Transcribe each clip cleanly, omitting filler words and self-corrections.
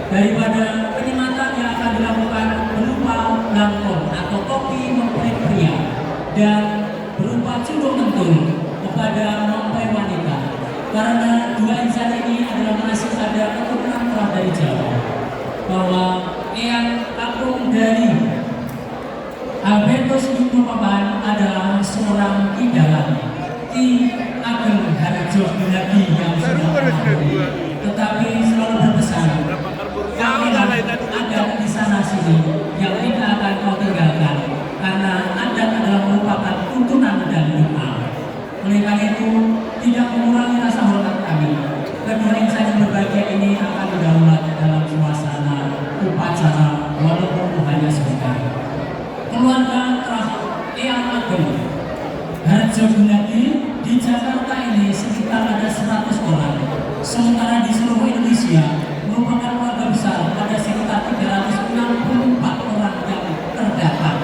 daripada penyematan yang akan dilakukan berupa langkon atau kopi mempelai pria dan berupa cundung kentul kepada mempelai wanita, karena dua insan ini adalah masih ada keturunan telah dari Jawa, bahwa Eyang Kakung dari Albertus Papan adalah seorang kidalang Ki Ageng Harjo Gunadi yang sudah tetapi selalu berpesan, kami ada di sana sini yang tidak akan kau tinggalkan, karena adat adalah merupakan tuntunan dan doa. Oleh karena itu tidak mengurangi rasa hormat kami. Kedua insan yang berbahagia ini akan berdaulat dalam suasana upacara walaupun hanya sebentar. Keluarga Eyang Ageng Harjo Gunadi di Jakarta ini sekitar ada 100 orang, sementara di seluruh Indonesia merupakan keluarga besar ada sekitar 364 orang yang terdapat.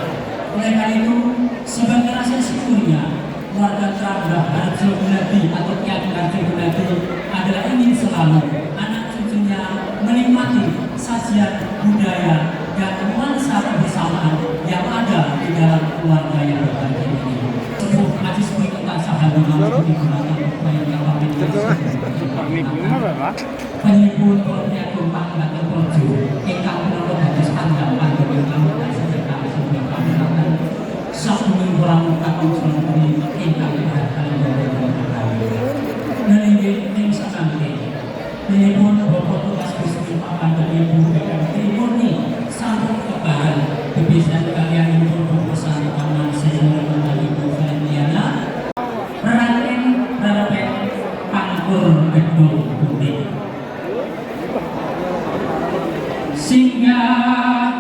Oleh karena itu, sebagai rasa syukurnya, keluarga Kerangga Harjo Gunadi atau Ki Ageng Harjo Gunadi adalah ingin selalu anak cucunya menikmati sajian budaya dan nuansa kebersamaan yang ada di dalam keluarga yang berbahagia ini. Sepuh Ajis Mengikutan Sahabat digunakan penyebut kolonial Tumpang dan Projo ingkang menolong hadis pandang pandang yang kamu sejahtera sebelum kamu sabun kurang kakung sulung ingkang berhati dari berbagai nenggih ning sakante menyebut bapak tugas bisnis papan dan ibu Trimurni sampun kebahan kebiasaan kalian ibu berpesan aman sehingga kembali ibu Valentiana meranin berapet pangkur gedung putih singgah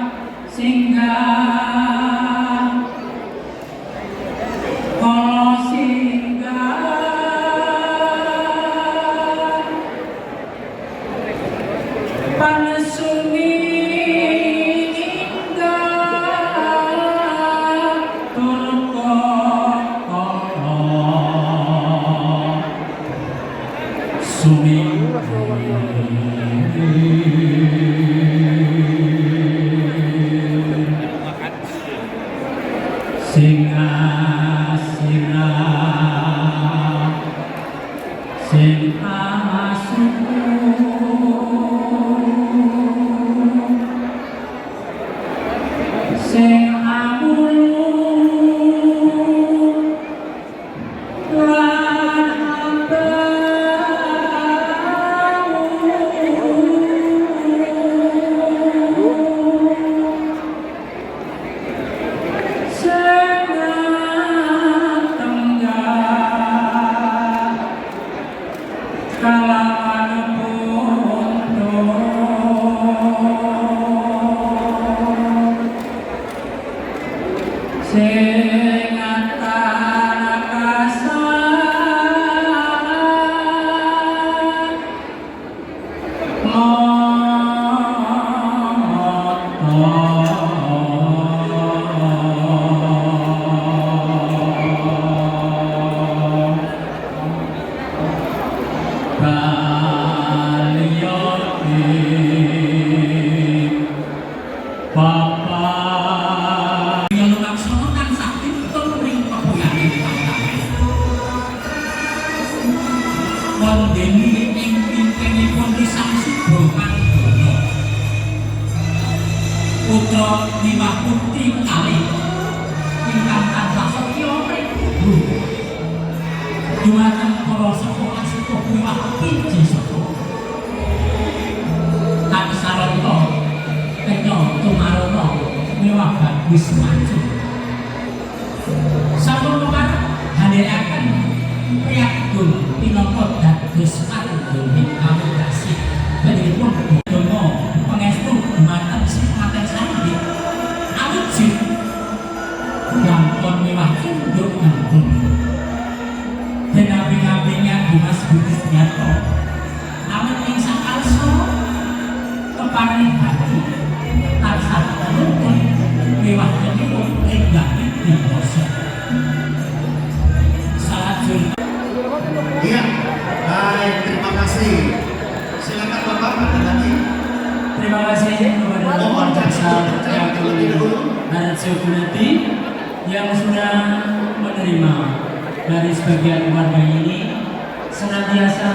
kalau singgah panesuni putra lima putri kali ingkang tansah setya pribadi dumateng para sekolah sepuh miwah piji sepuh Kaksarata kenya tumarana miwah bagus maju sampun kepareng handhekaken priyadun pinaka dados panggone kamudasi benipun donga pangestu dumateng Sipaten Sandi awujud gampon mewah tunduk ngambung dan nabi-nabinya Dimas Budi Setiarto awet ing sakalsa keparing hati tansah nuntun mewah tenipun enggak dikoso salajeng. Iya, baik, terima kasih. Silakan Bapak, ada lagi. Terima kasih kepada keluarga besar Harjo Gunadi yang sudah menerima dari sebagian keluarga ini senantiasa